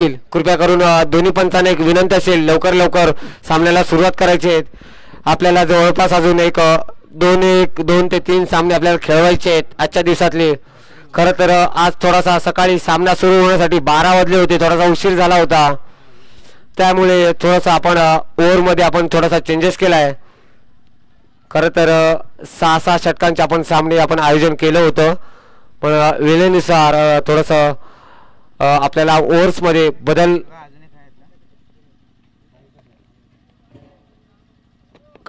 असतील कृपया करून दोन्ही पंचांना एक विनंती असेल लवकर लवकर सामन्याला सुरुवात करायची आहे. आपल्याला जवळपास अजून एक 2 ते 3 सामने आपल्याला खेळवायचे आहेत आजच्या दिवसातले. खरं तर आज थोडासा सकाळी सामना सुरू होण्यासाठी 12 वाजले होते, थोडासा उशीर झाला होता, त्यामुळे थोडासा आपण ओव्हरमध्ये आपण थोडासा चेंजेस केला आहे. खरं तर 6 षटकांचे आपण सामने आपण आयोजन केलं होतं, पण वेळेनुसार थोडंसं आपल्याला ओव्हर्समध्ये बदल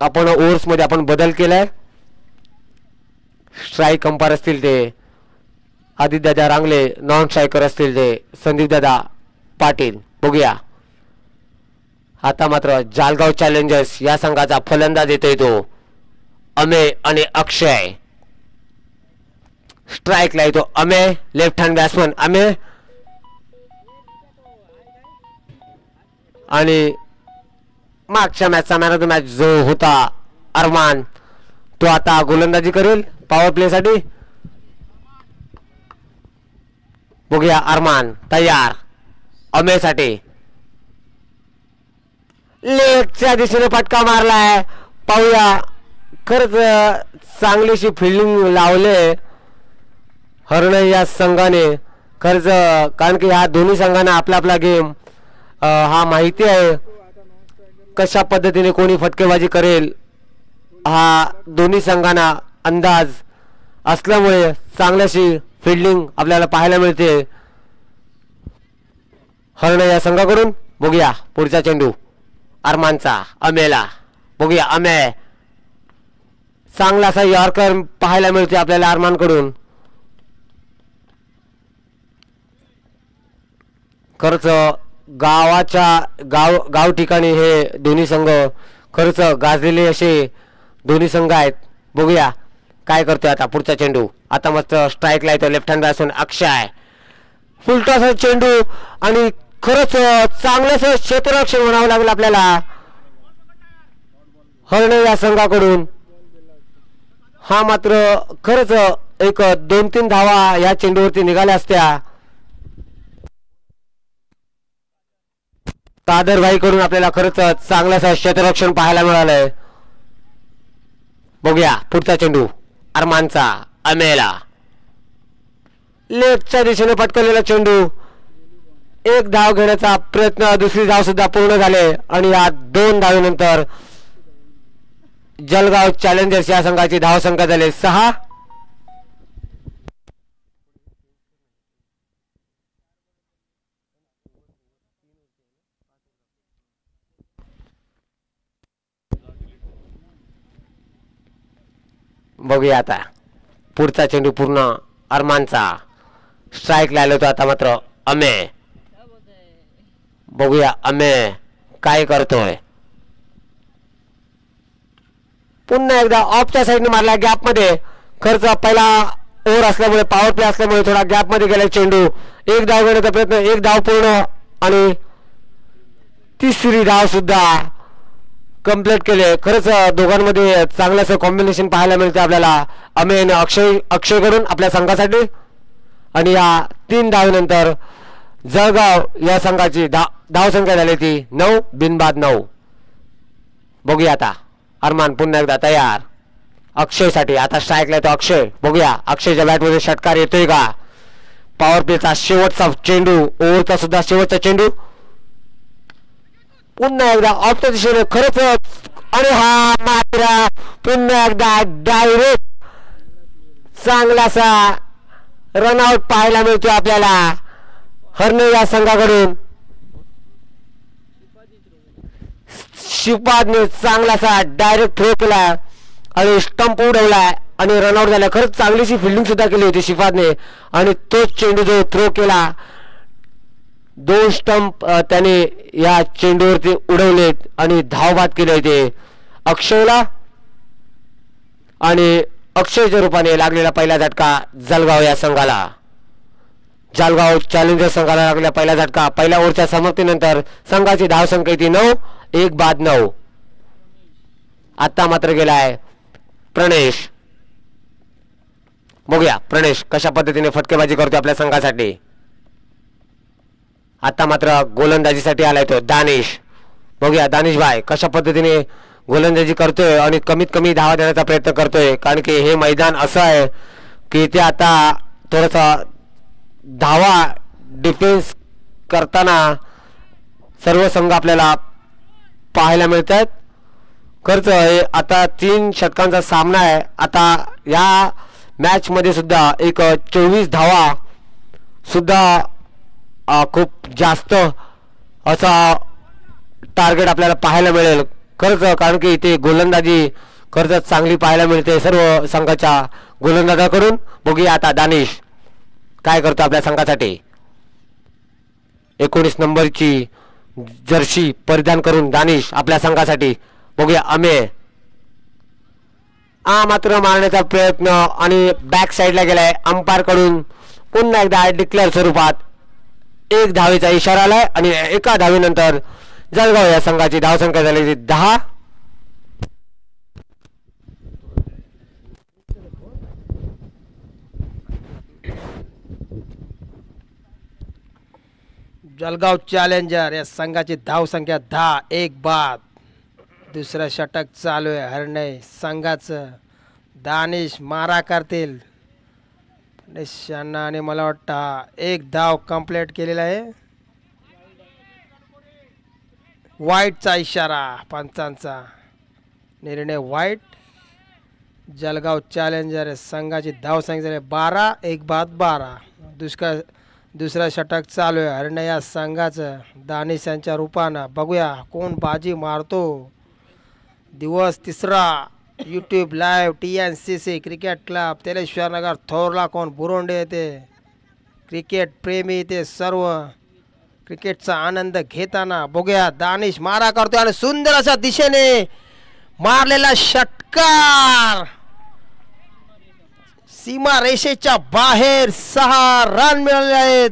आपण बदल केलाय. स्ट्राईक अंपायर असतील ते आदित्यदादा रांगले, नॉन स्ट्रायकर असतील ते संदीपदादा पाटील. बघूया आता मात्र जालगाव चॅलेंजर्स या संघाचा फलंदाज येतोय तो अमेय आणि अक्षय. स्ट्राईकला येतो Amey, left hand batsman Amey. आणि मागच्या मॅचचा मॅन ऑफ द मॅच जो होता अरमान, तो आता गोलंदाजी करेल पॉवर प्ले साठी. बघूया अरमान तयार अमेय साठी. लेगच्या दिशेने फटका मारलाय, पाहूया. खरंच चांगलीशी फिल्डिंग लावले हरणं या संघाने. खरंच कारण की ह्या दोन्ही संघांना आपला आपला गेम हा माहिती आहे, कशा पद्धतीने कोणी फटकेबाजी करेल हा दोन्ही संघांना अंदाज असल्यामुळे चांगल्याशी फिल्डिंग आपल्याला पाहायला मिळते हरणं या संघाकडून. बघूया पुढचा चेंडू अरमानचा अमेयला. बघूया अमेय, चांगलासा यॉर्कर पाहायला मिळते आपल्याला अरमानकडून. खरंच गाव ठिकाणी हे दोन्ही संघ खरंच गाजलेले असे दोन्ही संघ आहेत. बघूया काय करतोय आता पुढचा चेंडू. आता मस्त स्ट्राईकला येतो लेफ्ट हँड बॅट्समन अक्षय. फुलटॉस चेंडू आणि खरंच चांगलंच क्षेत्ररक्षण म्हणावं लागेल आपल्याला हरणे या संघाकडून. हा मात्र खरंच एक 2-3 धावा या चेंडूवरती निघाल्या असत्या. कादरभाई कडून आपल्याला खरंच चांगलंच क्षेत्ररक्षण पाहायला मिळालंय. बघूया पुढचा चेंडू अरमानचा अमेयला. लेफ्टच्या दिशेने पटकवलेला चेंडू. एक धाव घेण्याचा प्रयत्न, दुसरी धाव सुद्धा पूर्ण झाले आणि या 2 धावेनंतर जलगाव चॅलेंजर्स या संघाची धाव संख्या झाली 6. बघूया आता पुढचा चेंडू पूर्ण अरमानचा. स्ट्राईक लागला होता आता मात्र अमेय. बघूया अमेय काय करतोय. पुन्हा एकदा ऑफच्या साईडने मारला गॅप मध्ये. खर्च पहिला ओव्हर असल्यामुळे पॉवर प्ले असल्यामुळे थोडा गॅप मध्ये गेला चेंडू. एक धाव घेण्याचा प्रयत्न, एक धाव पूर्ण आणि तिसरी धाव सुद्धा कंप्लीट केले. खरंच दोघांमध्ये चांगलंच कॉम्बिनेशन पाहायला मिळते आपल्याला अमेय आणि अक्षय करून आपल्या संघासाठी. आणि या 3 धावेनंतर जळगाव या संघाची धाव संख्या झाली ती 9 बिनबाद 9. बघूया आता अरमान पुन्हा एकदा तयार अक्षयसाठी. आता स्ट्राईकला येतो अक्षय. बघूया अक्षयच्या बॅटमध्ये षटकार येतोय का. पॉवर प्लेचा शेवटचा चेंडू, ओव्हरचा सुद्धा शेवटचा चेंडू. पुन्हा एकदा ऑफच्या दिशेने खरंच आणि हा मात्र पुन्हा एकदा डायरेक्ट चांगलासा रनआउट पाहायला मिळतो आपल्याला हरणे या संघाकडून. शिपादने चांगलासा डायरेक्ट थ्रो केला आणि स्टंप उडवला आणि रनआउट झाला. खरंच चांगलीशी फिल्डिंग सुद्धा केली होती शिफादने आणि तोच चेंडू जो थ्रो केला 2 स्टंप त्याने या चेंडूवरती उडवलेत आणि धावबाद केले होते अक्षयला. आणि अक्षयच्या रूपाने लागलेला पहिला झटका जळगाव या संघाला. जळगाव चॅलेंजर संघाला लागलेला पहिला झटका. पहिल्या ओव्हरच्या समाप्तीनंतर संघाची धावसंख्या ती 9 1 बाद 9. आता मात्र गेलाय प्रणेश. बघूया प्रणेश कशा पद्धतीने फटकेबाजी करतो आपल्या संघासाठी. आता मात्र गोलंदाजीसाठी आलाय तो दानिश. बघूया दानिश भाई कशा पद्धतीने गोलंदाजी करतोय आणि कमीत कमी धावा देण्याचा प्रयत्न करतोय, कारण की हे मैदान असं आहे की ते आता थोडासा धावा डिफेन्स करताना सर्व संघ आपल्याला पाहायला मिळत आहेत. खर्च हे आता 3 षटकांचा सामना आहे. आता या मॅच मध्ये सुद्धा एक 24 धावा सुद्धा खूप जास्त असा टार्गेट आपल्याला पाहायला मिळेल खर्च, कारण की इथे गोलंदाजी खर्च चांगली पाहायला मिळते सर्व संघाच्या गोलंदाजाकडून. बघूया आता दानिश काय करतो आपल्या संघासाठी. 19 नंबरची जर्सी परिधान करून दानिश आपल्या संघासाठी. बघूया अमेय मात्र मारण्याचा प्रयत्न आणि बॅक साईडला गेलाय. अंपायर कडून पुन्हा एकदा डिक्लेअर स्वरूपात 1 धावेचा इशारा आलाय आणि एका धावेनंतर जळगाव या संघाची धावसंख्या झाली 10. जळगाव चॅलेंजर या संघाची धावसंख्या 10. 1 बाद. दुसरं षटक चालू आहे. हरणे संघाचं. दानिश मारा करतील निशाणा आणि मला वाटतं 1 धाव कंप्लीट केलेला आहे. वाईटचा इशारा पंचांचा. निर्णय वाईट. जळगाव चॅलेंजर संघाची धावसंख्या झाली 12. 1 बाद 12. दुसरा षटक चालू आहे. हरणे या संघाचं. दानिश यांच्या रूपानं. बघूया कोण बाजी मारतो. दिवस 3रा. YouTube live TNCC cricket club Teleshwar Nagar थोरला कोण बुरोंडे येते. क्रिकेट प्रेमी ते सर्व क्रिकेटचा आनंद घेताना. बघूया दानिश मारा करतोय आणि सुंदर अशा दिशेने मारलेला षटकार सीमा रेषेच्या बाहेर. 6 रन मिळाले आहेत.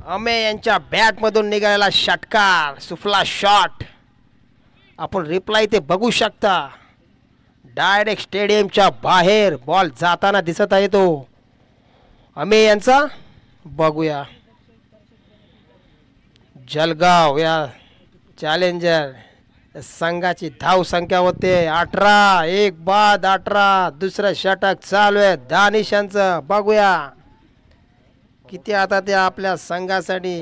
अमे यांच्या बॅटमधून निघालेला षटकार. सुफला शॉट. आपण रिप्लाय ते बघू शकता. डायरेक्ट स्टेडियमच्या बाहेर बॉल जाताना दिसत आहे तो अमे यांचा. बघूया जळगाव या चॅलेंजर संघाची धावसंख्या होते 18. 1 बाद 18. दुसरं षटक चालू आहे दानिश यांचं. बघूया किती आता ते आपल्या संघासाठी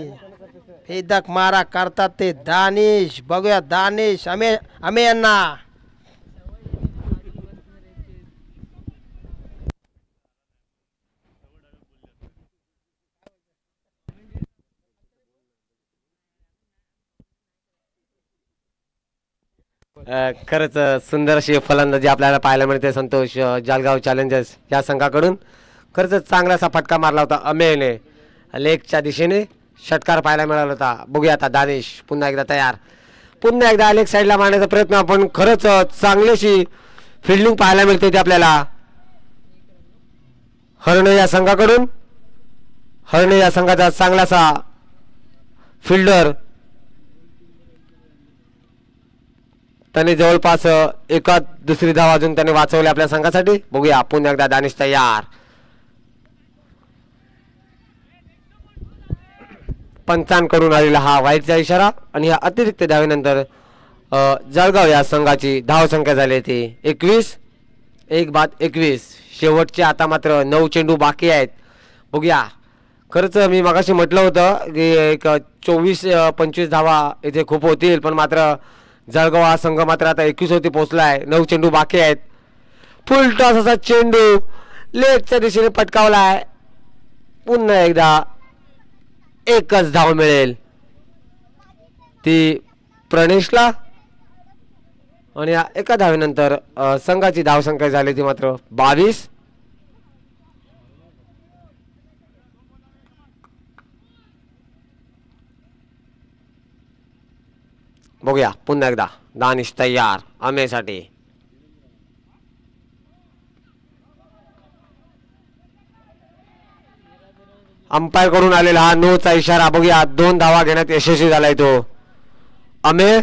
भेदक मारा करतात ते दानिश. बघूया दानिश अमे यांना. खरंच सुंदर अशी फलंदाजी आपल्याला पाहायला मिळते संतोष जळगाव चॅलेंजर्स या संघाकडून. खरंच चांगलासा फटका मारला होता अमेयने. लेगच्या दिशेने षटकार पाहायला मिळाला होता. बघूया आता दानिश पुन्हा एकदा तयार. पुन्हा एकदा लेग साईडला मारण्याचा प्रयत्न. आपण खरंच चांगलीशी फिल्डिंग पाहायला मिळते ते आपल्याला हरणे या संघाकडून. हरणे या संघाचा चांगलासा फिल्डर. त्याने जवळपास एका दुसरी धाव अजून त्याने वाचवली आपल्या संघासाठी. बघूया पुन्हा एकदा दानिश तयार. पंचांकडून आलेला हा वाईटचा इशारा आणि या अतिरिक्त धावेनंतर जळगाव या संघाची धावसंख्या झाली ती 21. 1 बाद 21. शेवटचे आता मात्र 9 चेंडू बाकी आहेत. बघूया खरंच मी मगाशी म्हटलं होतं की एक 24-25 धावा इथे खूप होतील, पण मात्र जळगाव हा संघ मात्र आता 21 होती पोहोचलाय. 9 चेंडू बाकी आहेत. फुल टॉस असा चेंडू लेगच्या दिशेने पटकावलाय. पुन्हा एकदा एकच धाव मिळेल ती प्रणेशला आणि या एका धावेनंतर संघाची धावसंख्या झाली ती मात्र 22. बघूया पुन्हा एकदा दानिश तयार अमेसाठी. अंपायर कडून आलेला हा नोचा इशारा. बघूया 2 धावा घेण्यात यशस्वी झालाय तो अमे.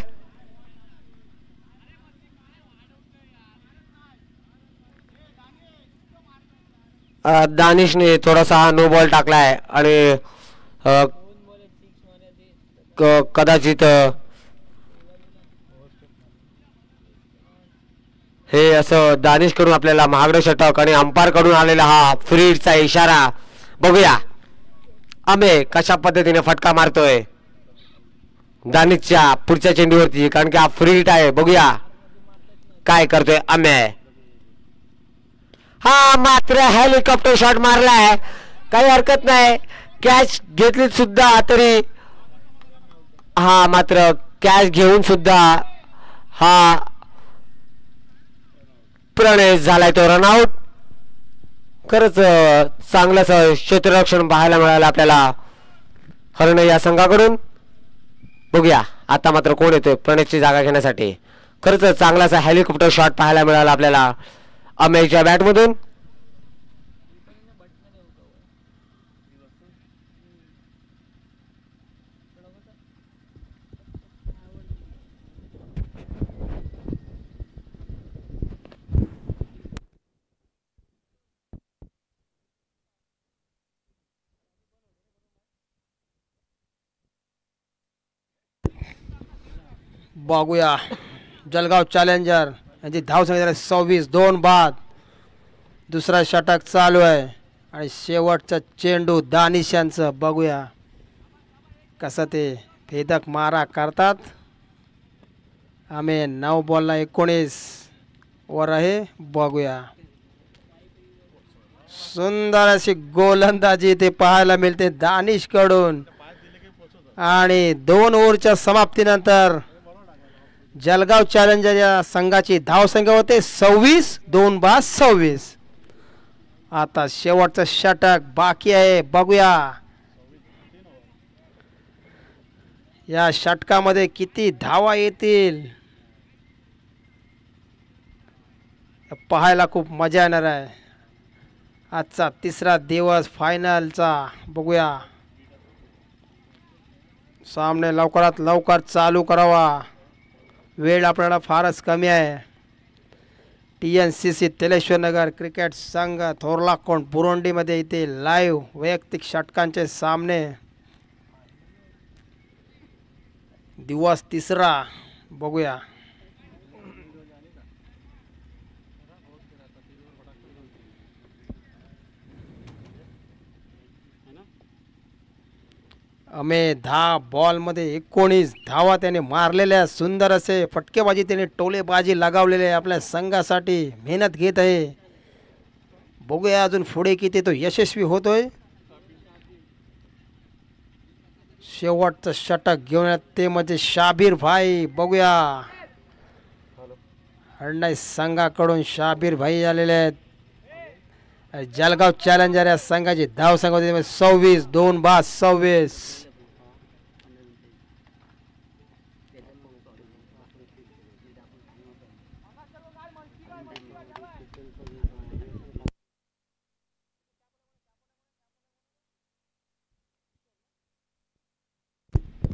दानिशने थोडासा हा नो बॉल टाकलाय आणि कदाचित हे असं दानिश कडून आपल्याला महागडं षटक आणि अंपायर कडून आलेला हा फ्रीडचा इशारा. बघूया अमे कशा पद्धतीने फटका मारतोय दानिशच्या पुढच्या चेंडूवरती, कारण की हा फ्रीड आहे. बघूया काय करतोय अमे. हा मात्र हेलिकॉप्टर शॉट मारलाय, काही हरकत नाही. कॅच घेतली सुद्धा तरी हा मात्र कॅच घेऊन सुद्धा हा प्रणय झालाय तो रनआउट. खरंच चांगलंच क्षेत्ररक्षण पाहायला मिळालं आपल्याला हरण या संघाकडून. बघूया आता मात्र कोण येतोय प्रणयची जागा घेण्यासाठी. खरंच चांगलासा हेलिकॉप्टर शॉट पाहायला मिळाला आपल्याला अमेयच्या बॅटमधून. बघूया जळगाव चॅलेंजर यांची धावसंख्या 26, 2 बाद. दुसरा षटक चालू आहे आणि शेवटचा चेंडू दानिश यांचं. बघूया कसं ते भेदक मारा करतात. आम्ही 9 बॉलला 19 वर आहे. बघूया सुंदर अशी गोलंदाजी ते पाहायला मिळते दानिश कडून. आणि 2 ओव्हरच्या समाप्तीनंतर जळगाव चॅलेंजर या संघाची धावसंख्या होते 26, 2 बाद 26. आता शेवटचं षटक बाकी आहे. बघूया या षटकामध्ये किती धावा येतील, पाहायला खूप मजा येणार आहे. आजचा तिसरा दिवस फायनलचा. बघूया सामने लवकरात लवकर चालू करावा, वेळ आपल्याला फारच कमी आहे. TNCC तेलेश्वर नगर क्रिकेट संघ थोरलाकोंड बुरोंडीमध्ये इथे लाईव्ह वैयक्तिक षटकांचे सामने. दिवस तिसरा. बघूया अमे 10 बॉलमध्ये 19 धावा त्याने मारलेल्या. सुंदर असे फटकेबाजी त्याने टोलेबाजी लगावलेले आपल्या संघासाठी मेहनत घेत आहे. बघूया अजून पुढे किती तो यशस्वी होतोय. शेवटचं षटक घेऊन ते म्हणजे शाबीर भाई. बघूया हरणाई संघाकडून शाबीर भाई आलेले आहेत. जळगाव चॅलेंजर या संघाची धावसंख्या होती 26, 2 बाद 26.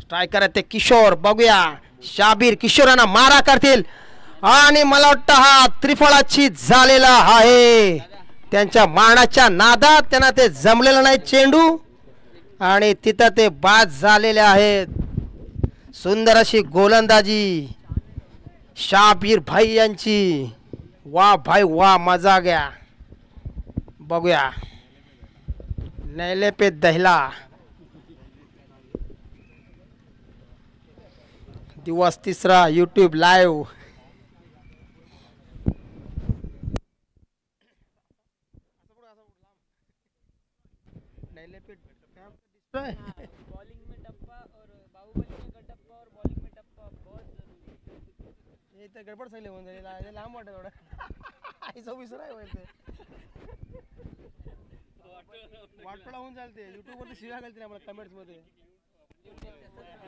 स्ट्रायकर आहे ते किशोर. बघूया शाबीर किशोरांना मारा करतील आणि मला वाटतं हा त्रिफळाची झालेला आहे. त्यांच्या मारण्याच्या नादात त्यांना ते जमलेलं नाही चेंडू आणि तिथं ते बाद झालेले आहेत. सुंदर अशी गोलंदाजी शाबीर भाई यांची. वाह भाई वाह, मजा गया. बघूया नैले पे दहला. दिवस तिसरा यूट्यूब लाईव्ह. बॉलिंग में टप्पा और बाहुबली में गटप्पा और बॉलिंग में टप्पा बहुत जरूरी है. हे तर गडबड सांगले होऊन जाईल. लांब वाटत थोडं. आईचा विसर आहे वळते वाटपडा होऊन चालते. यूट्यूबवरती शिव्या घालतील आम्हाला कमेंट्स मध्ये.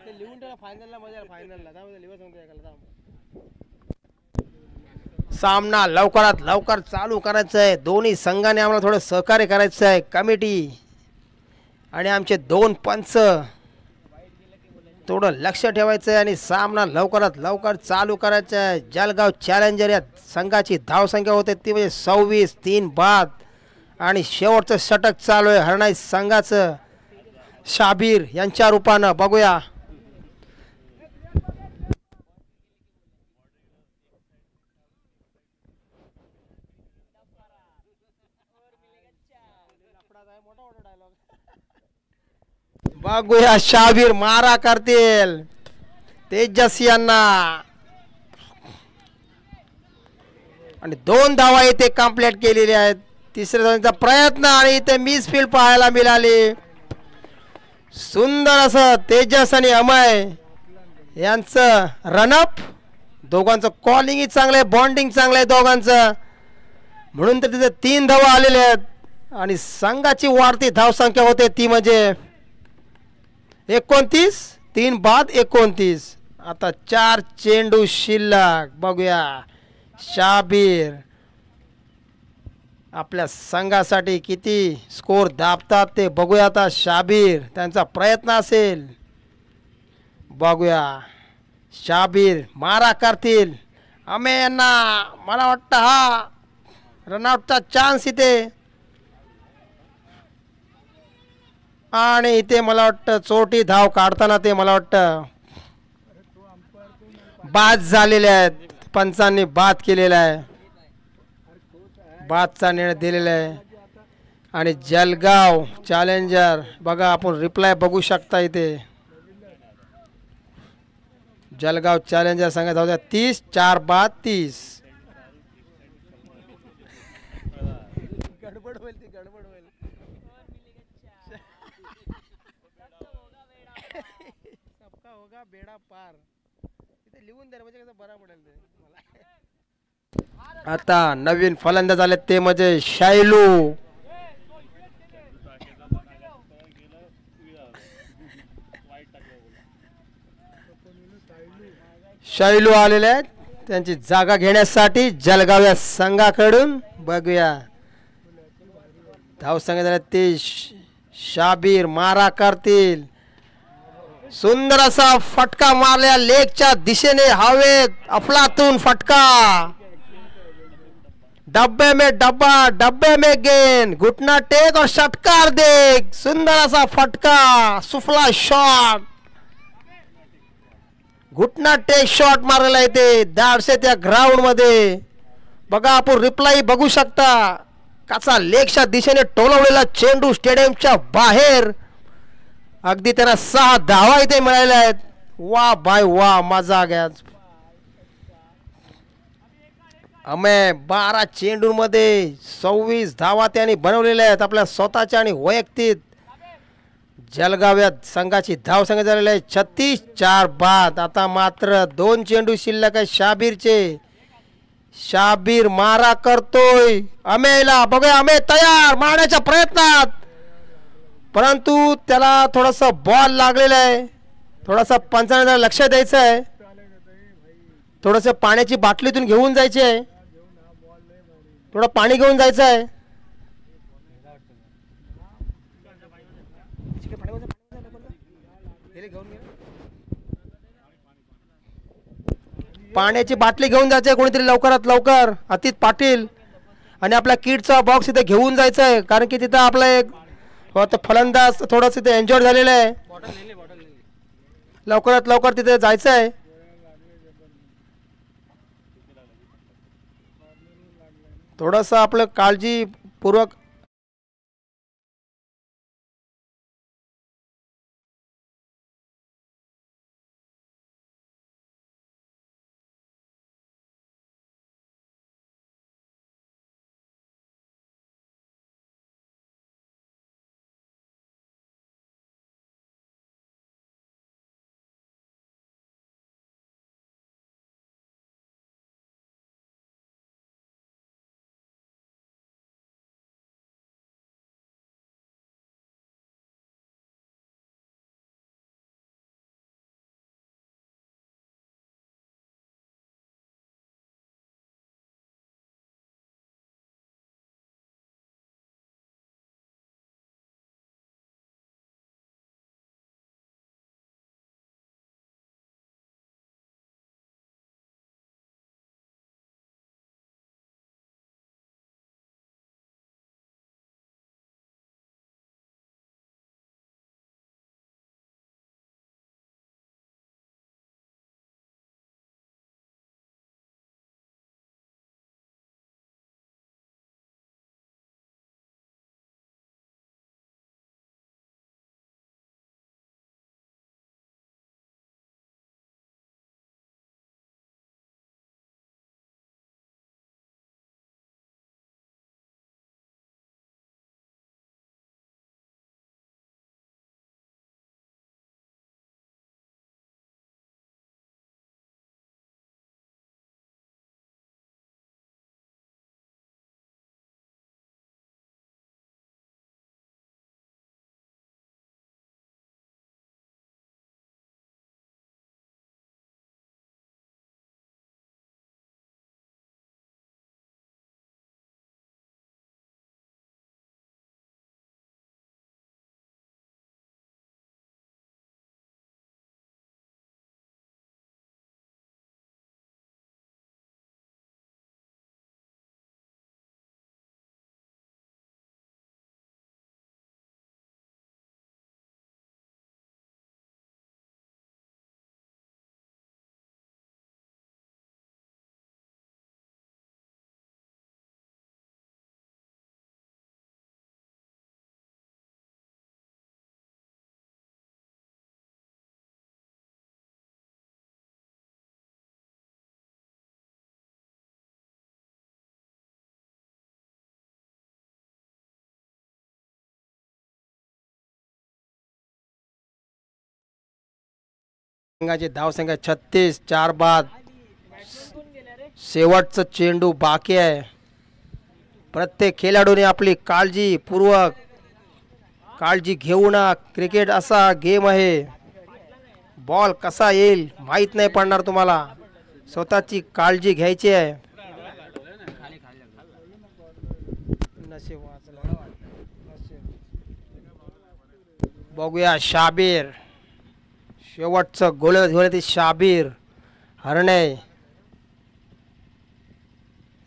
ते लिहून ठेवा फायनलला मजा. फायनलला त्यामध्ये लिहून सांगतो एकाला. सामना लवकरात लवकर चालू करायचा आहे. दोन्ही संघाने आम्हाला थोडं सहकार्य करायचं आहे. कमिटी आणि आमचे 2 पंच थोडं लक्ष ठेवायचं आहे आणि सामना लवकरात लवकर चालू करायचा आहे. जळगाव चॅलेंजर या संघाची धावसंख्या होते ती म्हणजे 26, 3 बाद आणि शेवटचं षटक चालू आहे हरणाई संघाचं शाबीर यांच्या रूपानं. बघूया बघूया शाबीर मारा करतील तेजस यांना आणि 2 धावा इथे कंप्लीट केलेल्या आहेत. तिसऱ्या धावांचा प्रयत्न आणि इथे मिस फील्ड पाहायला मिळाली. सुंदर असं तेजस आणि अमय यांचं रनअप. दोघांचं कॉलिंगही चांगलं आहे, बॉन्डिंग चांगलं आहे दोघांचं, म्हणून तर तिथे 3 धावा आलेल्या आहेत आणि संघाची वाढती धावसंख्या होते ती म्हणजे 29. 3 बाद 29. आता 4 चेंडू शिल्लक. बघूया शाबीर आपल्या संघासाठी किती स्कोर दाबतात ते बघूया. आता शाबीर त्यांचा प्रयत्न असेल. बघूया शाबीर मारा करतील. अमे यांना मला वाटतं हा रनआउटचा चान्स इथे, आणि इथे मला वाटतं चोटी धाव काढताना ते मला वाटतं बाद झालेले आहेत. पंचांनी बाद केलेला आहे, बादचा निर्णय दिलेला आहे. आणि जलगाव चॅलेंजर बघा आपण रिप्लाय बघू शकता इथे. जलगाव चॅलेंजर संघात धावत्या 30. 4 बाद 30. गडबड होईल ती गडबड होईल. सबका होगा बेडा पार. इथे लिहून द्या म्हणजे कसं बरं पडेल ते मला. आता नवीन फलंदाज आले ते म्हणजे शैलू. शैलू आलेले आहेत त्यांची जागा घेण्यासाठी जलगाव या संघाकडून. बघूया धाव संघ ते शाबीर मारा करतील. सुंदर असा फटका मारल्या लेगच्या दिशेने हवेत. अफलातून फटका. डब्बे में डब्बा, डब्बे में गेंद. घुटना टेक और षटकार देख. सुंदर असा फटका, सुफला शॉट, घुटना टेक शॉट मारलेला आहे ते दाडसे त्या ग्राउंड मध्ये. बघा आपण रिप्लाय बघू शकता. कसा लेगच्या दिशेने टोलवलेला चेंडू स्टेडियमच्या बाहेर. अगदी त्यांना 6 धावा इथे मिळाल्या आहेत. वा बाय वा, मजा आ गया. अमे 12 चेंडूमध्ये 26 धावा त्यांनी बनवलेल्या आहेत आपल्या स्वतःच्या आणि वैयक्तिक. जलगाव या संघाची धाव संख्या झालेली आहे 36. 4 बाद. आता मात्र 2 चेंडू शिल्लक आहे शाबीरचे. शाबीर मारा करतोय अमेला. बघूया अमे तयार मारण्याच्या प्रयत्नात, परंतु त्याला थोडासा बॉल लागलेला आहे. थोडासा पंचांना लक्ष द्यायचं आहे. थोडंसं पाण्याची बाटलीतून घेऊन जायची आहे. थोडं पाणी घेऊन जायचं आहे. पाण्याची बाटली घेऊन जायचं आहे कोणीतरी लवकरात लवकर. अतित पाटील. आणि आपल्या किटचा बॉक्स इथे घेऊन जायचं आहे कारण की तिथं आपला एक फलंदाज थोडंसं तिथे एन्जॉय झालेलं आहे. लवकरात लवकर तिथे जायचं आहे. थोडंसं आपलं काळजीपूर्वक संघाची धावसंख्या 36. 4 बाद. शेवटचं चेंडू बाकी आहे. प्रत्येक खेळाडूने आपली काळजीपूर्वक काळजी घेऊन क्रिकेट असा गेम आहे. बॉल कसा येईल माहीत नाही पडणार तुम्हाला. स्वतःची काळजी घ्यायची आहे. बघूया शाबीर. शेवटचं गोल ते शाबीर हरणे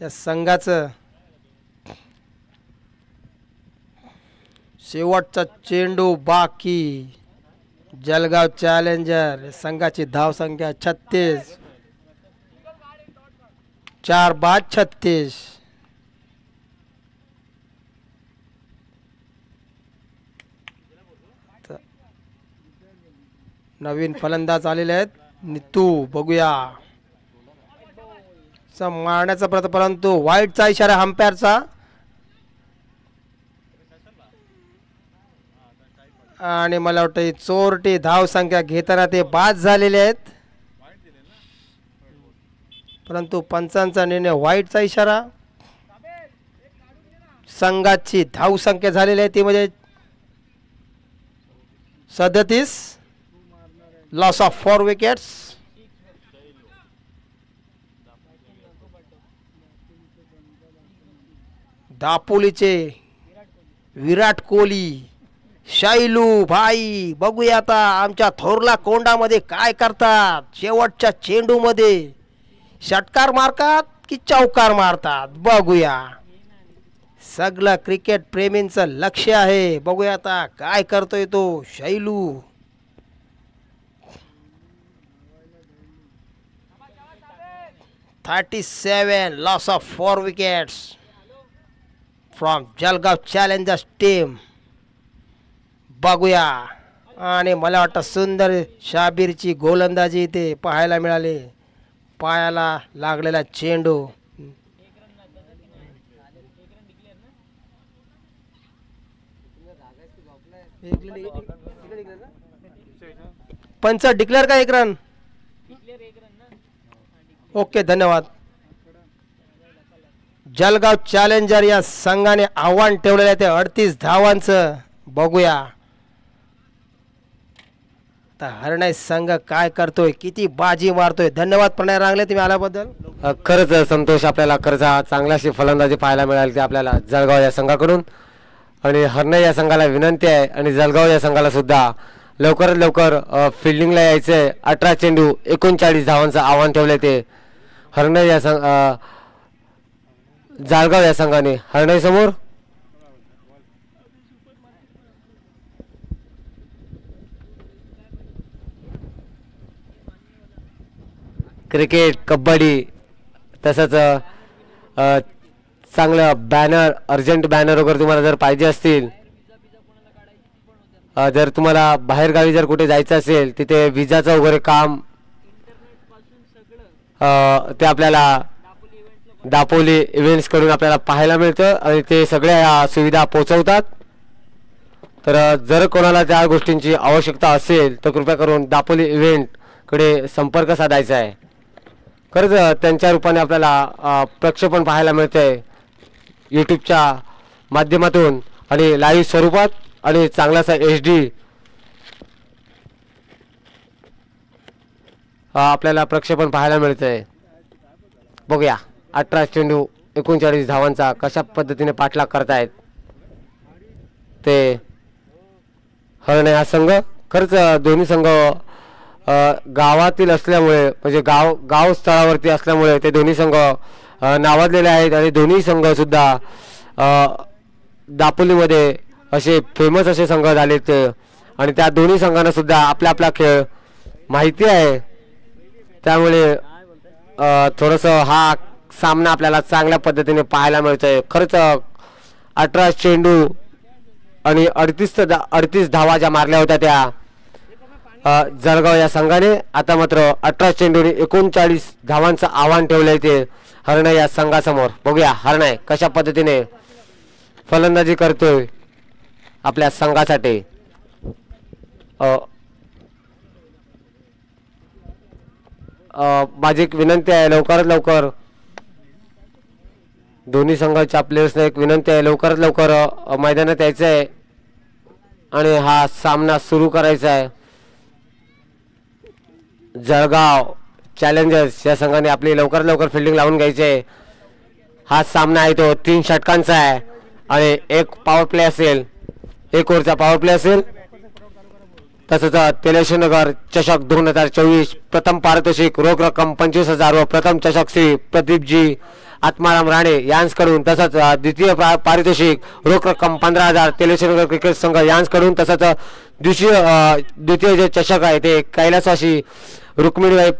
या संघाचं. शेवटचा चेंडू बाकी. जळगाव चॅलेंजर संघाची धावसंख्या 36. 4 बाद 36. नवीन फलंदाज आलेले आहेत. नितू बघूया मारण्याचा प्रयत्न परंतु वाईटचा इशारा अंपायरचा. आणि मला वाटतं चोरटी धावसंख्या घेताना ते बाद झालेले आहेत. परंतु पंचांचा निर्णय वाईटचा इशारा. संघाची धावसंख्या झालेली आहे ती म्हणजे 37. Loss of 4 wickets. दापोलीचे विराट कोहली शैलू भाई बघूया आता आमच्या थोरला कोंडामध्ये काय करतात. शेवटच्या चेंडू मध्ये षटकार मारतात की चौकार मारतात बघूया. सगळं क्रिकेट प्रेमींचं लक्ष आहे. बघूया आता काय करतोय तो Shailu. $37 loss of 4 wickets from Jalgaon challengers team. बघूया. आणि मला वाटतं सुंदर शाबीरची गोलंदाजी इथे पाहायला मिळाली. पायाला लागलेला चेंडू. पंच डिक्लेअर का 1 रन. ओके धन्यवाद. जळगाव चॅलेंजर या संघाने आव्हान ठेवलेलं आहे ते 38 धावांचं. बघूया आता हरणाई संघ काय करतोय किती बाजी मारतोय. धन्यवाद प्रणय रांगले तुम्ही आल्याबद्दल. खरंच संतोष. आपल्याला खरंच चांगलाशी फलंदाजी पाहायला मिळाली ते आपल्याला जळगाव या संघाकडून. आणि हरणे या संघाला विनंती आहे आणि जळगाव या संघाला सुद्धा लवकरात लवकर फिल्डिंगला यायचं आहे. 18 चेंडू 39 धावांचं आव्हान ठेवलंय ते हरणे या जळगाव या संघाने. हरणे समोर क्रिकेट कबड्डी तसंच चांगलं बॅनर अर्जंट बॅनर वगैरे तुम्हाला जर पाहिजे असतील. जर तुम्हाला बाहेरगावी जर कुठे जायचं असेल तिथे विजाचं वगैरे काम ते आपल्याला दापोली इव्हेंट्स कडून आपल्याला पाहायला मिळतं आणि ते सगळ्या सुविधा पोहोचवतात. तर जर कोणाला त्या गोष्टींची आवश्यकता असेल तर कृपया करून दापोली इव्हेंटकडे संपर्क साधायचा आहे. खरंच त्यांच्या रूपाने आपल्याला प्रक्षेपण पाहायला मिळतंय यूट्यूबच्या माध्यमातून आणि लाईव्ह स्वरूपात आणि चांगलासा HD आपल्याला प्रक्षेपण पाहायला मिळतंय. बघूया 18 चेंडू 39 धावांचा कशा पद्धतीने पाठलाग करतायत ते हरणे हा संघ. खरंच दोन्ही संघ गावातील असल्यामुळे म्हणजे गाव स्थळावरती असल्यामुळे ते दोन्ही संघ नावाजलेले आहेत आणि दोन्ही संघ सुद्धा दापोलीमध्ये असे फेमस असे संघ झालेत आणि त्या दोन्ही संघांना सुद्धा आपला आपला खेळ माहिती आहे. त्यामुळे थोडंसं हा सामना आपल्याला चांगल्या पद्धतीने पाहायला मिळतोय. खरंच 18 चेंडू आणि 38 धावा ज्या मारल्या होत्या त्या जळगाव या संघाने. आता मात्र 18 चेंडू 39 धावांचं आव्हान ठेवलंय ते हरणे या संघासमोर. बघूया हरणे कशा पद्धतीने फलंदाजी करतोय आपल्या संघासाठी. माझी एक विनंती आहे, लवकरात लवकर दोन्ही संघाच्या प्लेयर्सना एक विनंती आहे, लवकरात लवकर मैदानात यायचं आहे आणि हा सामना सुरू करायचा आहे. जळगाव चॅलेंजर्स या संघाने आपली लवकरात लवकर फिल्डिंग लावून घ्यायची आहे. हा सामना आहे तो 3 षटकांचा आहे आणि एक पॉवर प्ले असेल, 1 ओव्हरचा पॉवर प्ले असेल. तसंच तेलेशनगर चषक 2024 प्रथम पारितोषिक रोख रक्कम 25,000 व प्रथम चषक श्री प्रदीपजी आत्माराम राणे यांच्याकडून, तसंच द्वितीय पारितोषिक रोख रक्कम 15,000 तेलेशनगर क्रिकेट संघ यांच्याकडून. तसंच द्वितीय जे चषक आहे ते कैलासवासी रुक्मिणीबाई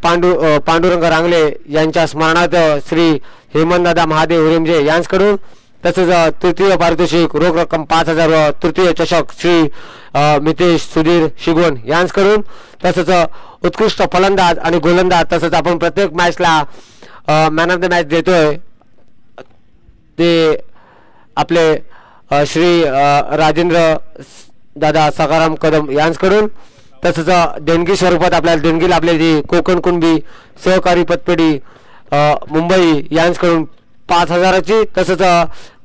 पांडुरंग रांगले यांच्या स्मरणार्थ श्री हेमंतदादा महादेव उरेमजे यांच्याकडून. तसेच तृतीय पारितोषिक रोख रक्कम 5,000 व तृतीय चषक श्री मितेश सुधीर शिगवण यांच्याकडून. तसंच उत्कृष्ट फलंदाज आणि गोलंदाज, तसंच आपण प्रत्येक मॅचला मॅन ऑफ द मॅच देतोय ते आपले श्री राजेंद्र दादा सखाराम कदम यांच्याकडून. तसंच देणगी स्वरूपात आपल्याला देणगी लाभलेली जी कोकण कुणबी सहकारी पतपेढी मुंबई यांच्याकडून 5,000ची. तसंच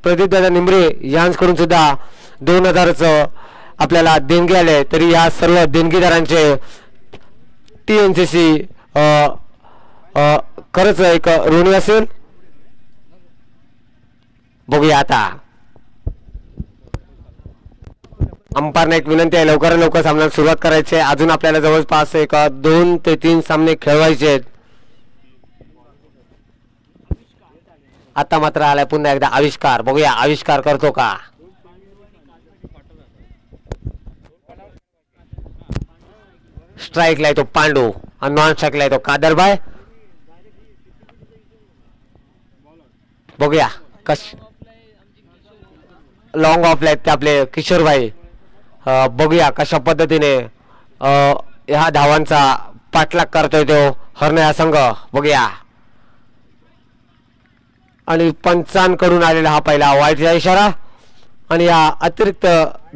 प्रदीपदादा निंबरे यांच्याकडून सुद्धा 2,000चं आपल्याला देणगी आले. तरी या सर्व देणगीदारांचे TNCC खरंच एक ऋणी असेल. बघूया आता अंपायरना एक विनंती आहे, लवकरात लवकर सामन्याला सुरुवात करायची आहे. अजून आपल्याला जवळपास 2 ते 3 सामने खेळवायचे आहेत. आता मात्र आलाय पुन्हा एकदा आविष्कार, बघूया आविष्कार करतो का. स्ट्राईकला येतो पांडू आणि नॉन स्ट्राईकला येतो कादरबाई. बघूया लॉंग ऑफला आहेत ते आपले किशोरबाई. बघूया कशा पद्धतीने ह्या धावांचा पाठलाग करतोय तो हरणे संघ. बघूया आणि पंचांकडून आलेला हा पहिला वाईटचा इशारा आणि या अतिरिक्त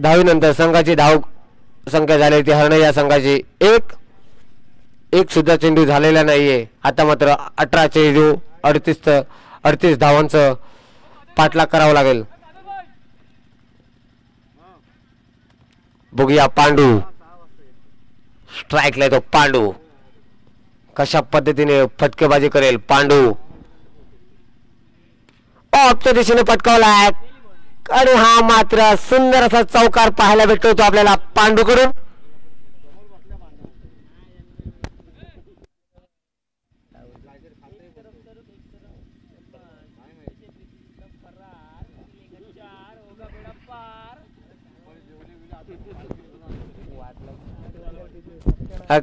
धावीनंतर संघाची धाव संख्या झाली ती हरणे या संघाची एक सुद्धा चेंडू झालेला नाहीये. आता मात्र 18 चेंडू 38 धावांचं पाठलाग करावं लागेल. बघूया पांडू स्ट्राईकला येतो पांडू, कशा पद्धतीने फटकेबाजी करेल पांडू. ऑफच्या दिशेने पटकावलाय आणि हा मात्र सुंदर असा चौकार पाहायला भेटतो तो आपल्याला पांडूकडून.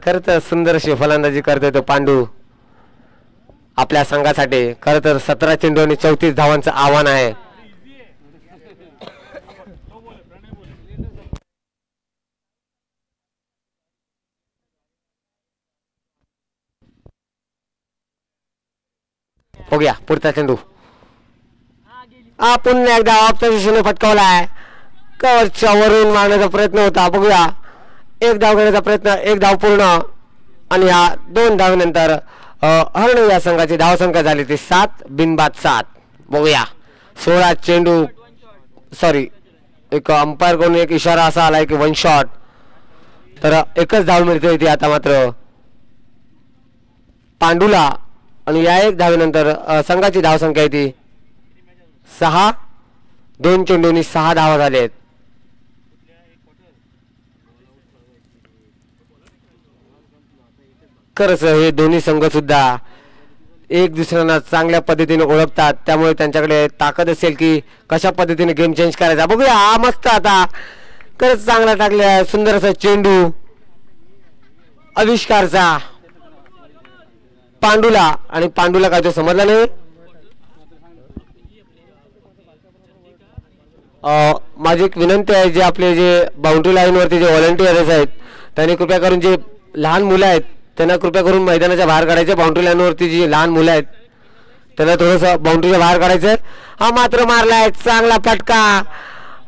खरं तर सुंदर अशी फलंदाजी करतोय तो पांडू आपल्या संघासाठी. खरं तर 17 चेंडू आणि 34 धावांचं आव्हान आहे. बघूया पुढचा चेंडू पुन्हा एकदा ऑफच्या दिशेने फटकावलाय. कव्हरच्या वरून मारण्याचा प्रयत्न होता. बघूया 1 धाव घेण्याचा प्रयत्न, 1 धाव पूर्ण आणि या 2 धावेनंतर हरणे या संघाची धावसंख्या झाली ती 7 बिनबाद 7. बघूया 16 चेंडू सॉरी एक अंपायर कडून एक इशारा असा आलाय की 1 शॉट, तर एकच धाव मिळते ती आता मात्र पांडूला आणि या 1 धावेनंतर संघाची धावसंख्या आहे ती 6. 2 चेंडूंनी 6 धावा झालेत. खरंच हे दोन्ही संघ सुद्धा एक दुसऱ्यांना चांगल्या पद्धतीने ओळखतात, त्यामुळे त्यांच्याकडे ताकद असेल की कशा पद्धतीने गेम चेंज करायचा. बघूया हा मस्त आता खरंच चांगला टाकला सुंदर असा चेंडू आविष्कारचा पांडूला आणि पांडूला काय तो समजला नाही. माझी एक विनंती आहे, जे आपले जे बाउंड्री लाईन वरती जे व्हॉलंटियर्स आहेत त्यांनी कृपया करून जे लहान मुलं आहेत त्यांना कृपया करून मैदानाच्या बाहेर काढायचे. बाउंड्री लाईन वरती जी लहान मुलं आहेत त्यांना थोडंसं बाउंड्रीच्या बाहेर काढायचं. हा मात्र मारलाय चांगला फटका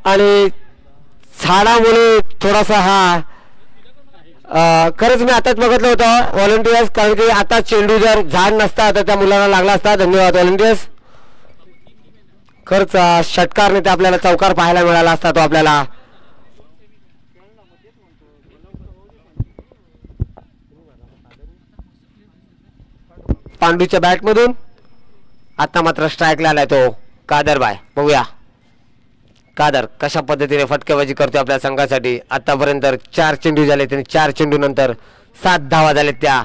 आणि झाडामुळे थोडासा हा खरंच मी आताच बघितलं होतं व्हॉलंटियर्स, कारण की आता चेंडू जर झाड नसता तर त्या मुलांना लागला असता. धन्यवाद व्हॉलंटियर्स. खरंच षटकारने ते आपल्याला चौकार पाहायला मिळाला असता तो आपल्याला. पांडूच्या बॅटमधून आता मात्र स्ट्राईकला आलाय तो कादरबाय. बघूया कादर कशा पद्धतीने फटकेबाजी करतो आपल्या संघासाठी. आतापर्यंत 4 चेंडू झाले, त्याने 4 चेंडू नंतर 7 धावा झालेत त्या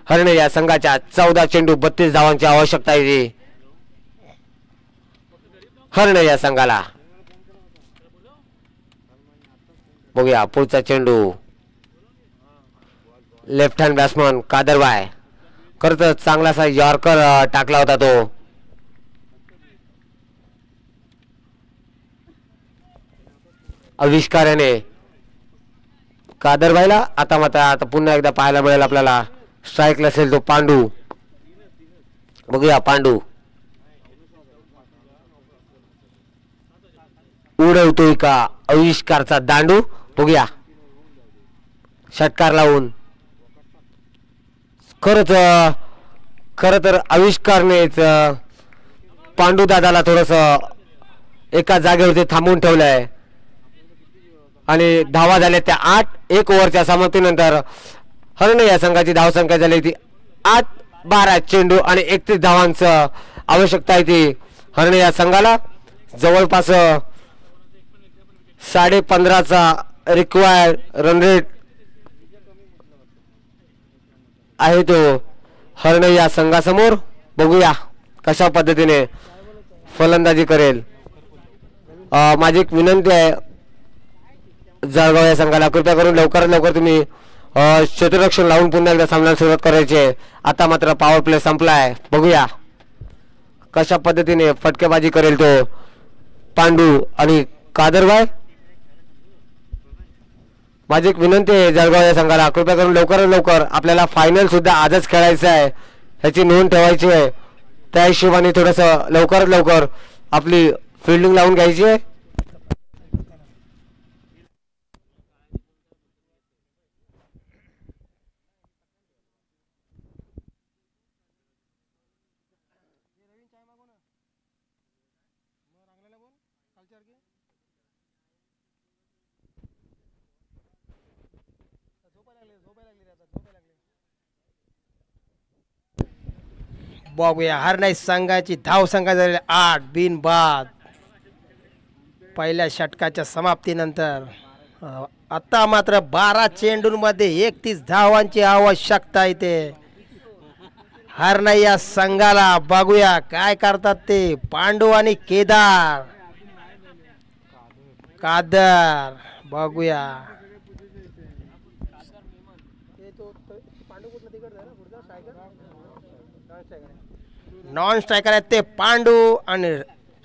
हरणे या संघाच्या. 14 चेंडू 32 धावांची आवश्यकता आहे हरणे या संघाला. बघूया पुढचा चेंडू. Left hand batsman Kadarbhai. खरंच चांगलासा यॉर्कर टाकला होता तो. आविष्काराने कादरबाईला आता मात्र आता पुन्हा एकदा पाहायला मिळेल आपल्याला. स्ट्राईकला असेल तो पांडू. बघूया पांडू उडवतोय का आविष्कारचा दांडू. बघूया षटकार लावून. खरं तर आविष्कारनेच पांडू दादाला थोडस एका जागेवरती थांबवून ठेवलंय आणि धावा झाल्या त्या 8. 1 ओव्हरच्या समाप्तीनंतर हरणे या संघाची धावसंख्या झाली ती 8. 12 चेंडू आणि 31 धावांचं आवश्यकता आहे ती हरणे या संघाला. जवळपास 15.5चा रिक्वायर्ड रन रेट आहे तो हरणे या संघासमोर. बघूया कशा पद्धतीने फलंदाजी करेल. माझी एक विनंती आहे जळगाव या संघाला, कृपया करून लवकरात लवकर तुम्ही क्षेत्ररक्षण लावून पुन्हा एकदा सामन्याला सुरुवात करायची आहे. आता मात्र पॉवर प्ले संपलाय. बघूया कशा पद्धतीने फटकेबाजी करेल तो पांडू आणि कादरबाय. माझी एक विनंती आहे जळगाव या संघाला, कृपया करून लवकरात लवकर आपल्याला फायनल सुद्धा आजच खेळायचं आहे, ह्याची नोंद ठेवायची आहे. त्या हिशोबाने थोडंसं लवकरात लवकर आपली फिल्डिंग लावून घ्यायची आहे. बघूया हरणे संघाची धाव संख्या झालेली 8 बिनबाद पहिल्या षटकाच्या समाप्तीनंतर. आता मात्र 12 चेंडूंमध्ये 31 धावांची आवश्यकता येते हरणे या संघाला. बघूया काय करतात ते पांडू आणि कादर. बघूया नॉन स्ट्रायकर आहेत ते पांडू आणि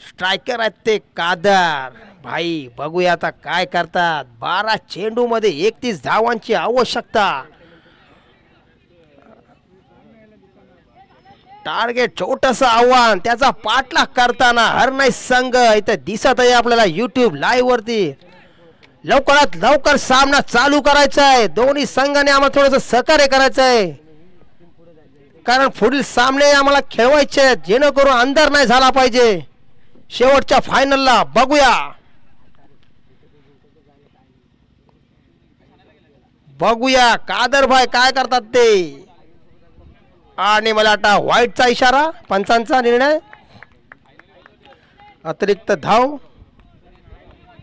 स्ट्रायकर आहेत ते कादर भाई. बघूया आता काय करतात. 12 चेंडू मध्ये 31 धावांची आवश्यकता. टार्गेट छोटस आव्हान, त्याचा पाठलाग करताना हरणे संघ इथे दिसत आहे आपल्याला YouTube लाईव्ह वरती. लवकरात लवकर सामना चालू करायचा आहे. दोन्ही संघाने आम्हाला थोडस सहकार्य करायचं आहे, कारण पुढील सामने आम्हाला खेळवायचे आहेत, जेणेकरून अंधार नाही झाला पाहिजे शेवटच्या फायनलला. बघूया कादरभाई काय करतात ते. आणि मला आता व्हाईटचा इशारा, पंचांचा निर्णय, अतिरिक्त धाव.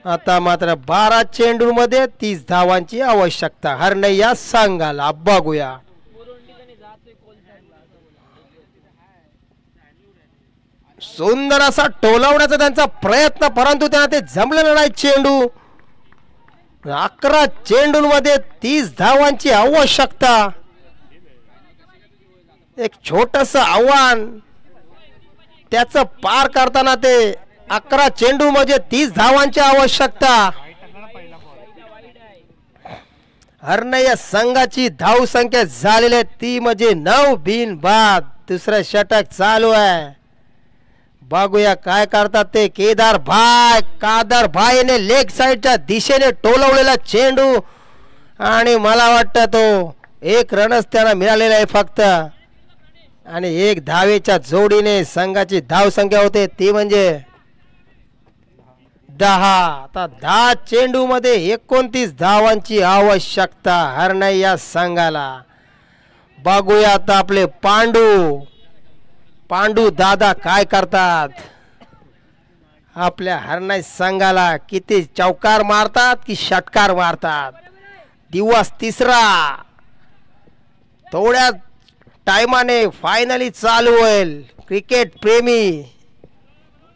आता मात्र 12 चेंडूमध्ये 30 धावांची आवश्यकता हरणे या संघाला. बघूया सुंदर असा टोलवण्याचा त्यांचा प्रयत्न, परंतु त्यांना ते जमलेलं नाही. चेंडू 11 चेंडूंमध्ये 30 धावांची आवश्यकता. एक छोटस आव्हान, त्याचं पार करताना ते 11 चेंडू मध्ये 30 धावांची आवश्यकता. हरणे या संघाची धाव संख्या झालेली आहे ती म्हणजे 9 बिनबाद. दुसरं षटक चालू आहे. बघूया काय करतात ते कादर भाईने लेग साइडच्या दिशेने टोलवलेला चेंडू आणि मला वाटतं तो एक रनच त्यांना मिळालेला आहे फक्त. आणि एक धावेच्या जोडीने संघाची धावसंख्या होते ती म्हणजे 10. आता 10 चेंडू मध्ये 29 धावांची आवश्यकता हरणाई या संघाला. बघूया आता आपले पांडू दादा काय करतात. आपल्या हरणाई संघाला किती चौकार मारतात की षटकार मारतात. दिवस तिसरा थोड्या टायमाने फायनली चालू होईल. क्रिकेट प्रेमी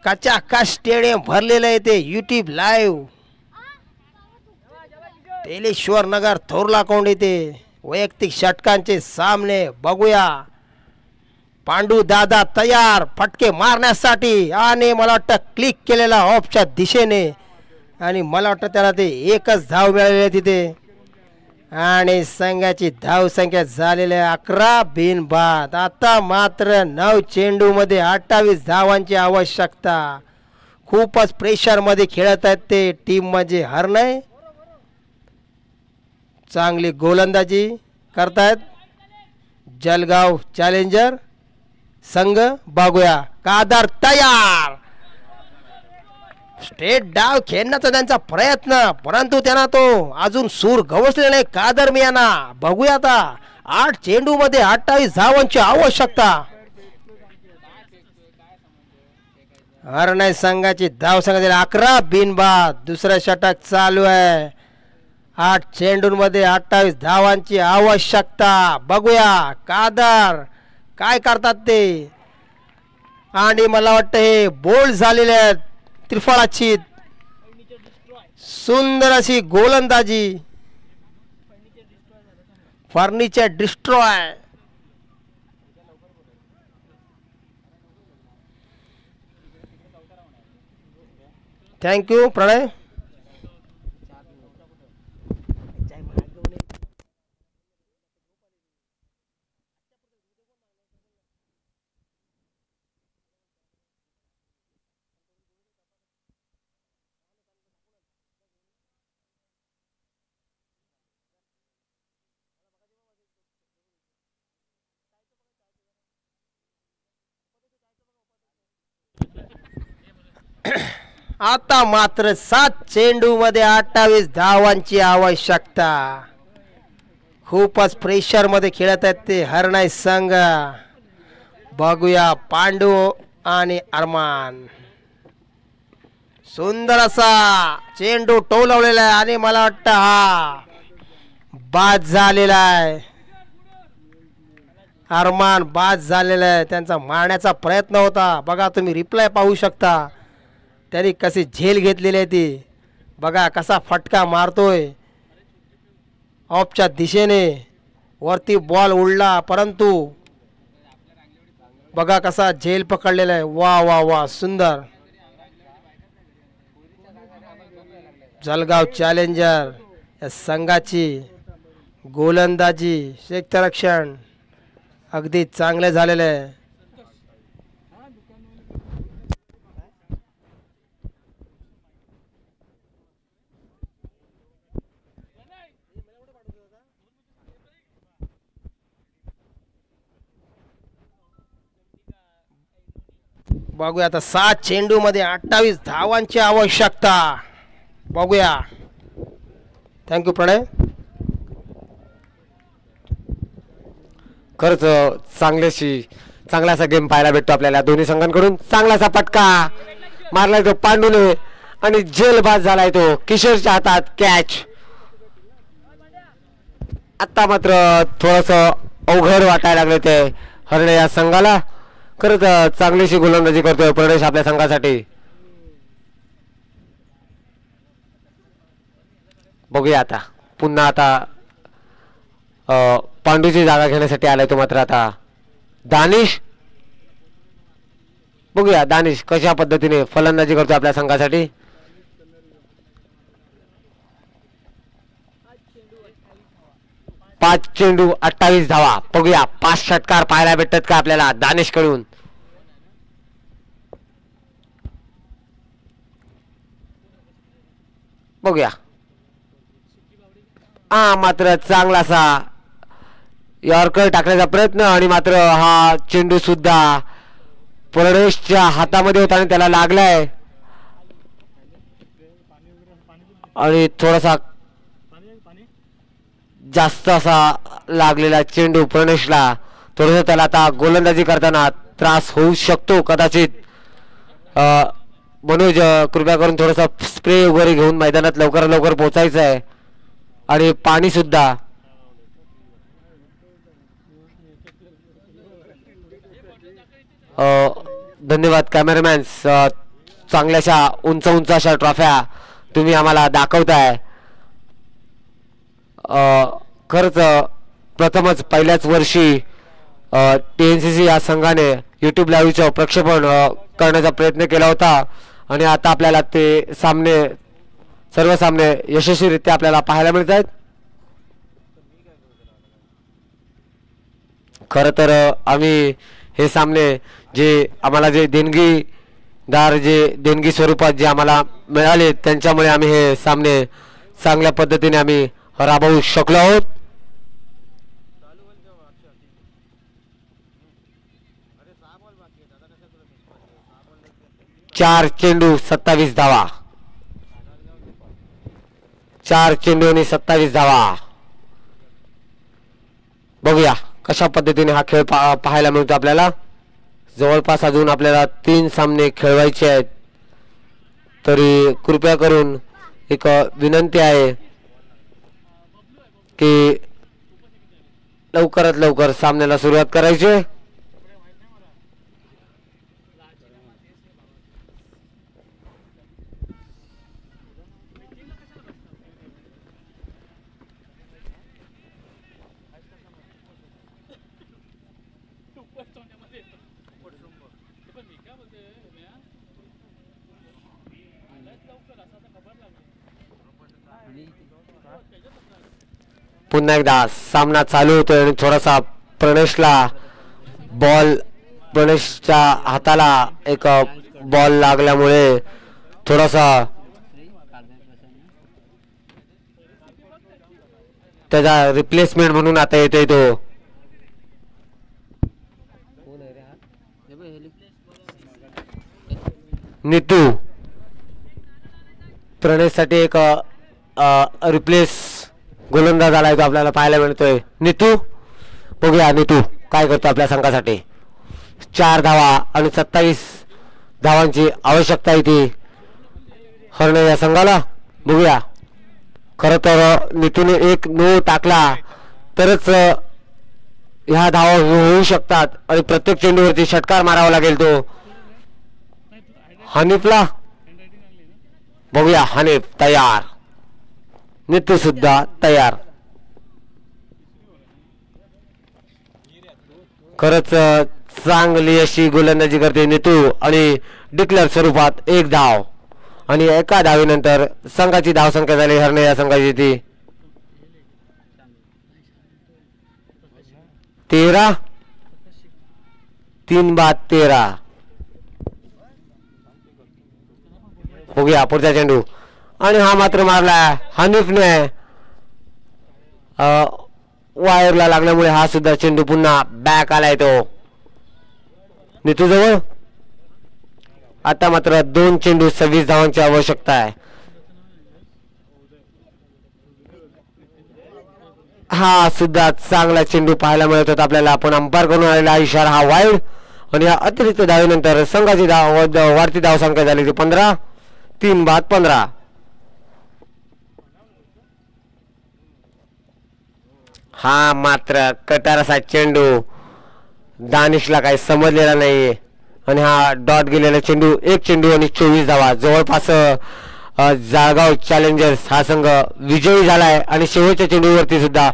कचाकच स्टेडियम भरलेलं आहे ते यूट्यूब लाईव्ह. तेलेश्वर नगर थोरला कोंड येथे वैयक्तिक षटकांचे सामने बघूया. पांडू दादा तयार फटके मारण्यासाठी आणि मला वाटतं क्लिक केलेला ऑफच्या दिशेने. आणि मला वाटतं त्याला ते एकच धाव मिळालेली आहे तिथे. आणि संघाची धावसंख्या झालेली आहे 11 बिनबाद. आता मात्र 9 चेंडू मध्ये 28 धावांची आवश्यकता. खूपच प्रेशर मध्ये खेळत आहेत ते टीम म्हणजे हरणाई. चांगली गोलंदाजी करतायत जलगाव चॅलेंजर संघ. बघूया कादर तयार. स्ट्रेट डाव खेळण्याचा त्यांचा प्रयत्न परंतु त्यांना तो अजून सूर गवसलेला नाही कादर मियाना. बघूया आता 8 चेंडू मध्ये 28 धावांची आवश्यकता. हरणाई संघाची धावसंख्या 11 बिनबाद. दुसरा षटक चालू आहे. 8 चेंडूंमध्ये 28 धावांची आवश्यकता. बघूया कादर काय करतात ते. आणि मला वाटतं हे बोल्ड झालेले आहेत. त्रिफळाची सुंदर अशी गोलंदाजी. Furniture destroy. थँक्यू प्रणय. आता मात्र 7 चेंडू मध्ये 28 धावांची आवश्यकता. खूपच प्रेशर मध्ये खेळत आहेत ते हरणाई संघ. बघूया पांडू आणि अरमान. सुंदर असा चेंडू टोलवलेला आहे आणि मला वाटतं हा बाद झालेला आहे. अरमान बाद झालेला आहे. त्यांचा मारण्याचा प्रयत्न होता. बघा तुम्ही रिप्लाय पाहू शकता. त्यांनी कशी झेल घेतलेली आहे ती. बघा कसा फटका मारतोय ऑफच्या दिशेने. वरती बॉल उडला परंतु बघा कसा झेल पकडलेला आहे. वा वा वा सुंदर. जलगाव चॅलेंजर या संघाची गोलंदाजी क्षेत्ररक्षण अगदी चांगले झालेले आहे. बघूया आता 7 चेंडू मध्ये 28 धावांची आवश्यकता. बघूया. थँक्यू प्रणय. खरंच चांगलासा गेम पाहायला भेटतो आपल्याला दोन्ही संघांकडून. चांगलासा फटका मारलाय तो पांडूने आणि जेल बाद झालाय तो. किशोरच्या हातात कॅच. आता मात्र थोडस अवघड वाटायला लागले ते हरणे या संघाला. खरंच चांगलीशी गोलंदाजी करतोय प्रणेश आपल्या संघासाठी. बघूया आता पुन्हा आता पांडूची जागा घेण्यासाठी आलाय तो मात्र आता दानिश. बघूया दानिश कशा पद्धतीने फलंदाजी करतो आपल्या संघासाठी. पाच चेंडू 28 धावा. बघूया 5 षटकार पाहायला भेटतात का आपल्याला दानिश कडून. बघूया हा मात्र चांगलासा यॉर्कर टाकण्याचा प्रयत्न आणि मात्र हा चेंडू सुद्धा प्रणेशच्या हातामध्ये होता आणि त्याला लागलाय आणि थोडासा जास्त असा लागलेला चेंडू प्रणेशला थोडंसं त्याला आता गोलंदाजी करताना त्रास होऊ शकतो कदाचित. मनोज कृपया करून थोडासा स्प्रे वगैरे घेऊन मैदानात लवकर लवकर पोहोचायचं आहे आणि पाणी सुद्धा. धन्यवाद कॅमेरामॅन्स. चांगल्याशा उंच उंच अशा ट्रॉफ्या तुम्ही आम्हाला दाखवताय. खरंच प्रथमच पहिल्याच वर्षी TNCC या संघाने YouTube लाईव्हचं प्रक्षेपण करण्याचा प्रयत्न केला होता आणि आता आपल्याला ते सर्व सामने यशस्वीरित्या आपल्याला पाहायला मिळत आहेत. खरं तर आम्ही हे सामने जे आम्हाला जे देणगी स्वरूपात जे आम्हाला मिळाले त्यांच्यामुळे आम्ही हे सामने चांगल्या पद्धतीने आम्ही राबवू शकलो आहोत. चार चेंडू 27 धावा. 4 चेंडू आणि 27 धावा. बघूया कशा पद्धतीने हा खेळ पाहायला मिळतो आपल्याला. जवळपास अजून आपल्याला 3 सामने खेळवायचे आहेत. तरी कृपया करून एक विनंती आहे की लवकरात लवकर सामन्याला सुरुवात करायची. पुन्हा एकदा सामना चालू होतोय आणि थोडासा प्रणेशच्या हाताला एक बॉल लागल्यामुळे थोडासा त्याचा रिप्लेसमेंट म्हणून आता येतोय तो. नीतू प्रणेशसाठी एक रिप्लेस गोलंदाज आलाय तो आपल्याला पाहायला मिळतोय. नीतू बघूया नीतू काय करतो आपल्या संघासाठी. 4 धावा आणि 27 धावांची आवश्यकता आहे ती हरणे या संघाला. बघूया खरं तर नीतूने एक नो टाकला तरच ह्या धावा होऊ शकतात आणि प्रत्येक चेंडूवरती षटकार मारावा लागेल तो हनीफला. बघूया हनीफ तयार. नीतू सुद्धा तयार. खरंच चांगली अशी गोलंदाजी करते नीतू आणि डिक्लेअर स्वरूपात 1 धाव आणि एका धावीनंतर संघाची धावसंख्या झाली हरणे या संघाची ती 13. 3-13. बघूया पुढचा चेंडू आणि हा मात्र मारला हनीफने. वायरला लागल्यामुळे हा सुद्धा चेंडू पुन्हा बॅक आलाय तो नीतू जवळ. आता मात्र 2 चेंडू 26 धावांची आवश्यकता आहे. हा सुद्धा चांगला चेंडू पाहायला मिळत होता आपल्याला पण अंपायर करून आलेला इशारा हा वाईड आणि या अतिरिक्त धावेनंतर संघाची वाढती धावसंख्या झाली ती 15. 3-15. हा मात्र कटार असा चेंडू दानिशला काही समजलेला नाहीये आणि हा डॉट गेलेला चेंडू 1 चेंडू आणि 24 धावा. जवळपास जाळगाव चॅलेंजर्स हा संघ विजयी झालाय आणि शेवटच्या चेंडूवरती सुद्धा.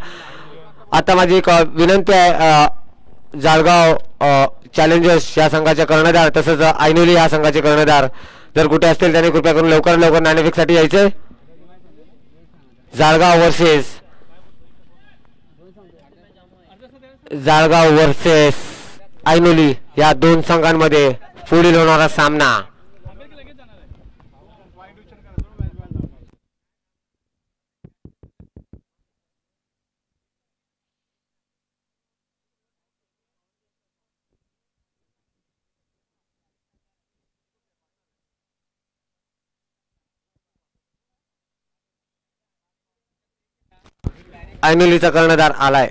आता माझी एक विनंती आहे जाळगाव चॅलेंजर्स या संघाचे कर्णधार तसंच ऐनोली या संघाचे कर्णधार जर कुठे असतील त्यांनी कृपया करून लवकर लवकर नाणेफेकसाठी यायचे. जाळगाव वर्सेस ऐनोली या 2 संघांमध्ये पुढील होणारा सामना. ऐनोलीचा कर्णधार आलाय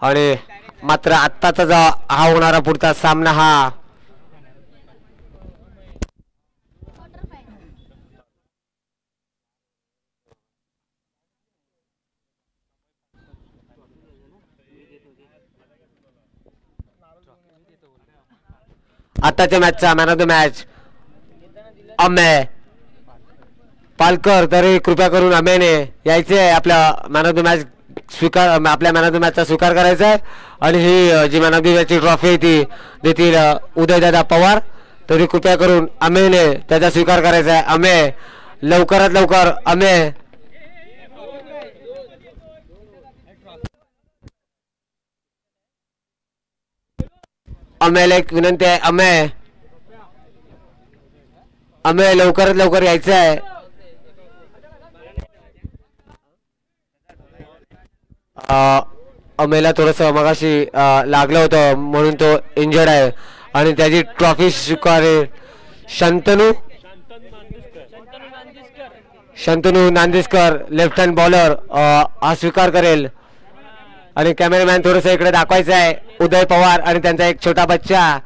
आणि मात्र आत्ताचा जो हा होणारा पुढचा सामना हा आताच्या मॅचचा man of the match Ameya Palkar. तरी कृपया करून अमेयने यायचे आहे आपल्या मॅन ऑफ द मॅच आपल्या मॅन ऑफ द मॅचचा स्वीकार करायचा आहे आणि ही जी मॅन ऑफ द मॅचची ट्रॉफी आहे ती देतील उदयदादा पवार. तरी कृपया करून अमेयने त्याचा स्वीकार करायचा आहे. अमेय लवकरात लवकर अमेय. अमेयला एक विनंती आहे. अमेय लवकरात लवकर यायचं आहे. अमेयला थोडस मगाशी लागलं होतं म्हणून तो इंजर्ड आहे आणि त्याची ट्रॉफी स्वीकारेल Shantanu Nandiskar left hand bowler हा स्वीकार करेल. आणि कॅमेरामॅन थोडस इकडे दाखवायचं आहे उदय पवार आणि त्यांचा एक छोटा बच्चा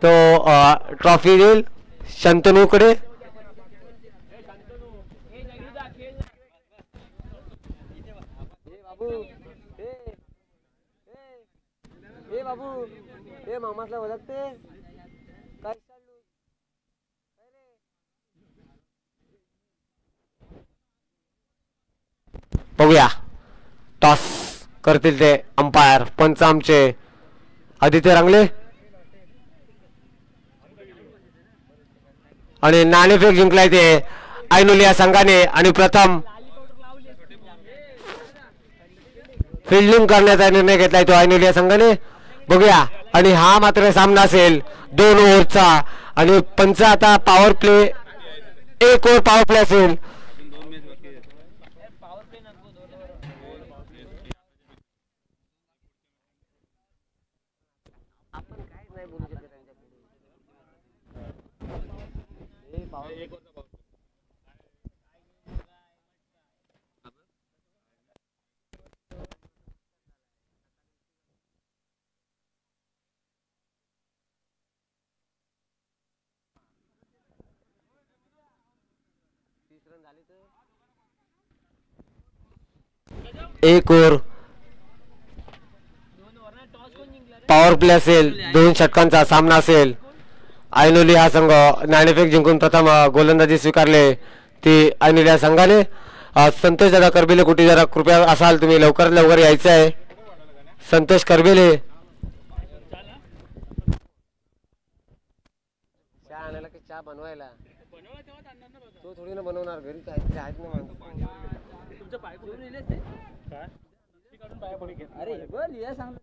तो ट्रॉफी देईल शंतनूकडे. बघूया टॉस करतील ते अंपायर पंच आमचे आदित्य रांगले आणि नाणेफेक जिंकलाय ते ऐनोली या संघाने आणि प्रथम फिल्डिंग करण्याचा निर्णय घेतलाय तो ऐनोली या संघाने. बघूया आणि हा मात्र सामना असेल 2 ओव्हरचा आणि पंच आता power play 1 over power play असेल. एक ओव्हर पॉवर प्ले असेल 2 षटकांचा सामना असेल. ऐनोली हा संघ नाणेफेक जिंकून प्रथम गोलंदाजी स्वीकारले ती ऐनोली या संघाने. संतोष दादा करबेले कुठे जरा कृपया असाल तुम्ही लवकरात लवकर यायचं आहे. संतोष करबेले चहा बनवायला तो थोडी ना बनवणार घरी काय आहेत ना माणसं. अरे बोल या सांग